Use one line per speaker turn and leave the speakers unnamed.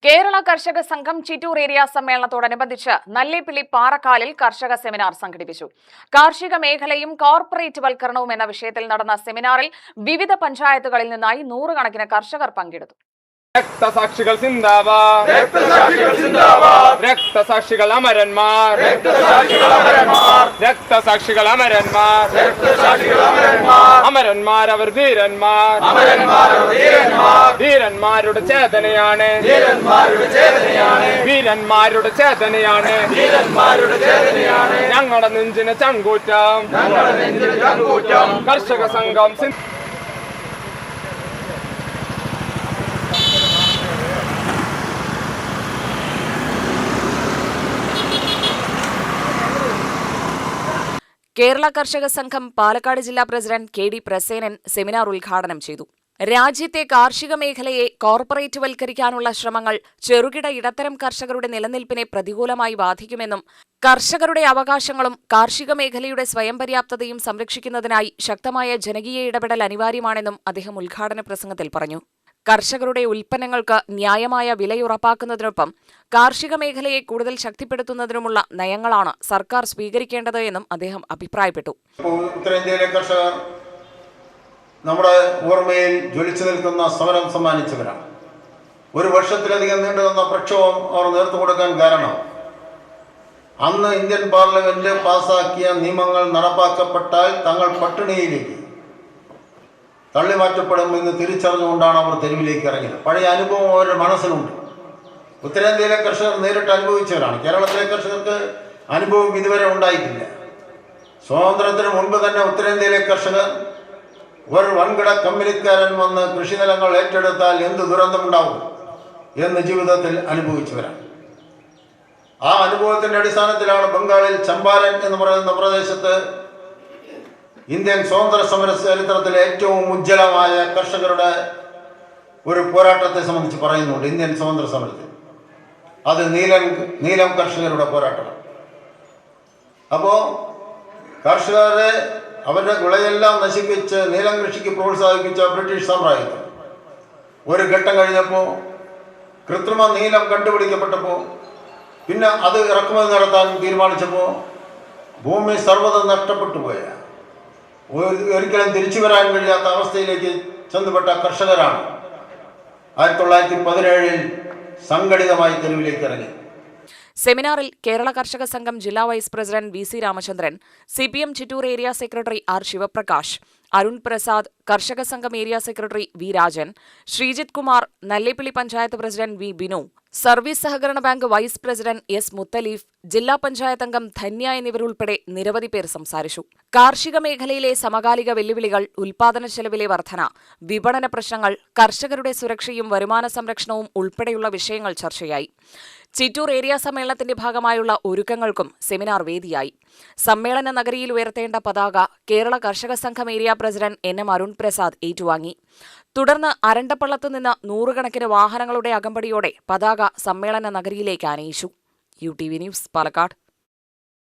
കേരള കർഷക സംഘം ചിറ്റൂർ ഏരിയ സമ്മേളനത്തോടനുബന്ധിച്ച് നല്ലേപ്പിള്ളി പാറക്കാലിൽ കർഷക സെമിനാർ സംഘടിപ്പിച്ചു. കാർഷിക മേഖലയും കോർപ്പറേറ്റ് വൽക്കരണവും എന്ന വിഷയത്തിൽ നടന്ന സെമിനാറിൽ വിവിധ പഞ്ചായത്തുകളിൽ നിന്നായി നൂറുകണക്കിന് കർഷകർ പങ്കെടുത്തു.
രക്തസാക്ഷികൾ സിന്ദാബാദ്, രക്തസാക്ഷികൾ സിന്ദാബാദ്, രക്തസാക്ഷികൾ അമരന്മാർ, രക്തസാക്ഷികൾ അമരന്മാർ, രക്തസാക്ഷികൾ അമരന്മാർ, രക്തസാക്ഷികൾ അമരന്മാർ, അമരന്മാർ അവർ ധീരന്മാർ, അമരന്മാർ അവർ ധീരന്മാർ, ധീരന്മാരുടെ ചേതനയാണ്, ധീരന്മാരുടെ ചേതനയാണ്, വീരന്മാരുടെ ചേതനയാണ്, വീരന്മാരുടെ ചേതനയാണ്, ഞങ്ങളുടെ നെഞ്ചിന് ചങ്കൂറ്റം, ഞങ്ങളുടെ നെഞ്ചിന് ചങ്കൂറ്റം, കർഷക സംഘം
കേരള കർഷക സംഘം പാലക്കാട് ജില്ലാ പ്രസിഡന്റ് കെ.ഡി. പ്രസേനൻ സെമിനാർ ഉദ്ഘാടനം ചെയ്തു. രാജ്യത്തെ കാർഷിക മേഖലയെ കോർപ്പറേറ്റ്വൽക്കരിക്കാനുള്ള ശ്രമങ്ങൾ ചെറുകിട ഇടത്തരം കർഷകരുടെ നിലനിൽപ്പിനെ പ്രതികൂലമായി ബാധിക്കുമെന്നും കർഷകരുടെ അവകാശങ്ങളും കാർഷിക മേഖലയുടെ സ്വയം പര്യാപ്തതയും സംരക്ഷിക്കുന്നതിനായി ശക്തമായ ജനകീയ ഇടപെടൽ അനിവാര്യമാണെന്നും അദ്ദേഹം ഉദ്ഘാടന പ്രസംഗത്തിൽ പറഞ്ഞു. കർഷകരുടെ ഉൽപ്പന്നങ്ങൾക്ക് ന്യായമായ വിലയുറപ്പാക്കുന്നതിനൊപ്പം കാർഷിക മേഖലയെ കൂടുതൽ ശക്തിപ്പെടുത്തുന്നതിനുമുള്ള നയങ്ങളാണ് സർക്കാർ സ്വീകരിക്കേണ്ടത് എന്നും അദ്ദേഹം അഭിപ്രായപ്പെട്ടു.
ഉത്തരേന്ത്യയിലെ കർഷകർ നമ്മുടെ ഓർമ്മയിൽ ജ്വലിച്ചു നിൽക്കുന്ന സമരം സമ്മാനിച്ചവരാണ്. ഒരു വർഷത്തിലധികം നീണ്ടുനിന്ന പ്രക്ഷോഭം അവർ നേർത്തു കൊടുക്കാൻ കാരണം അന്ന് ഇന്ത്യൻ പാർലമെന്റ് പാസാക്കിയ നിയമങ്ങൾ നടപ്പാക്കപ്പെട്ടാൽ തങ്ങൾ പട്ടിണിയിലേക്ക് തള്ളിമാറ്റപ്പെടും എന്ന് തിരിച്ചറിഞ്ഞുകൊണ്ടാണ് അവർ തെരുവിലേക്ക് ഇറങ്ങിയത്. പഴയ അനുഭവം അവരുടെ മനസ്സിലുണ്ട്. ഉത്തരേന്ത്യയിലെ കർഷകർ നേരിട്ട് അനുഭവിച്ചവരാണ്. കേരളത്തിലെ കർഷകർക്ക് അനുഭവം ഇതുവരെ ഉണ്ടായിട്ടില്ല. സ്വാതന്ത്ര്യത്തിന് മുൻപ് തന്നെ ഉത്തരേന്ത്യയിലെ കർഷകർ ഒരു വൻകിട കമ്പനിക്കാരൻ വന്ന് കൃഷിനിലങ്ങൾ ഏറ്റെടുത്താൽ എന്ത് ദുരന്തമുണ്ടാവും എന്ന് ജീവിതത്തിൽ അനുഭവിച്ചവരാണ്. ആ അനുഭവത്തിൻ്റെ അടിസ്ഥാനത്തിലാണ് ബംഗാളിൽ ചമ്പാരൻ എന്ന് പറയുന്ന പ്രദേശത്ത് ഇന്ത്യൻ സ്വാതന്ത്ര്യ സമര ചരിത്രത്തിലെ ഏറ്റവും ഉജ്ജ്വലമായ കർഷകരുടെ ഒരു പോരാട്ടത്തെ സംബന്ധിച്ച് പറയുന്നുണ്ട്. ഇന്ത്യൻ സ്വാതന്ത്ര്യ സമരത്തിൽ അത് നീലം കർഷകരുടെ പോരാട്ടമാണ്. അപ്പോൾ കർഷകരെ അവരുടെ വിളയെല്ലാം നശിപ്പിച്ച് നീലം കൃഷിക്ക് പ്രോത്സാഹിപ്പിച്ച ബ്രിട്ടീഷ് സാമ്രാജ്യത്വം ഒരു ഘട്ടം കഴിഞ്ഞപ്പോൾ കൃത്രിമ നീലം കണ്ടുപിടിക്കപ്പെട്ടപ്പോൾ പിന്നെ അത് ഇറക്കുമതി നടത്താൻ തീരുമാനിച്ചപ്പോൾ ഭൂമി സർവ്വതും നഷ്ടപ്പെട്ടു പോയ ഒരിക്കലും തിരിച്ചു വരാൻ കഴിയാത്ത അവസ്ഥയിലേക്ക് ചെന്നുപെട്ട കർഷകരാണ് 1917 സംഘടിതമായി തെരുവിലേക്ക് ഇറങ്ങി.
സെമിനാറിൽ കേരള കർഷക സംഘം ജില്ലാ vice president V C. Ramachandran, CPM Chittur area secretary R. Sivaprakash, Arun Prasad, Karshaka Sangham area secretary V. Rajan, Sreejith Kumar, Nalleppilly panchayat president V. Binu, service സഹകരണ bank vice president S. Muthaleef, ജില്ലാ പഞ്ചായത്ത് അംഗം ധന്യ എന്നിവരുൾപ്പെടെ നിരവധി പേർ സംസാരിച്ചു. കാർഷിക മേഖലയിലെ സമകാലിക വെല്ലുവിളികൾ, ഉൽപാദന ചെലവിലെ വർധന, വിപണന പ്രശ്നങ്ങൾ, കർഷകരുടെ സുരക്ഷയും വരുമാന സംരക്ഷണവും ഉൾപ്പെടെയുള്ള വിഷയങ്ങൾ ചർച്ചയായി. ചിറ്റൂർ ഏരിയ സമ്മേളനത്തിന്റെ ഭാഗമായുള്ള ഒരുക്കങ്ങൾക്കും സെമിനാർ വേദിയായി. സമ്മേളന നഗരിയിൽ ഉയർത്തേണ്ട പതാക കേരള കർഷക സംഘം ഏരിയ പ്രസിഡന്റ് എൻ.എം. അരുൺ പ്രസാദ് ഏറ്റുവാങ്ങി. തുടർന്ന് അരണ്ടപ്പള്ളത്തു നിന്ന് നൂറുകണക്കിന് വാഹനങ്ങളുടെ അകമ്പടിയോടെ പതാക സമ്മേളന നഗരിയിലേക്ക് ആനയിച്ചു. UTV news, Palakkad.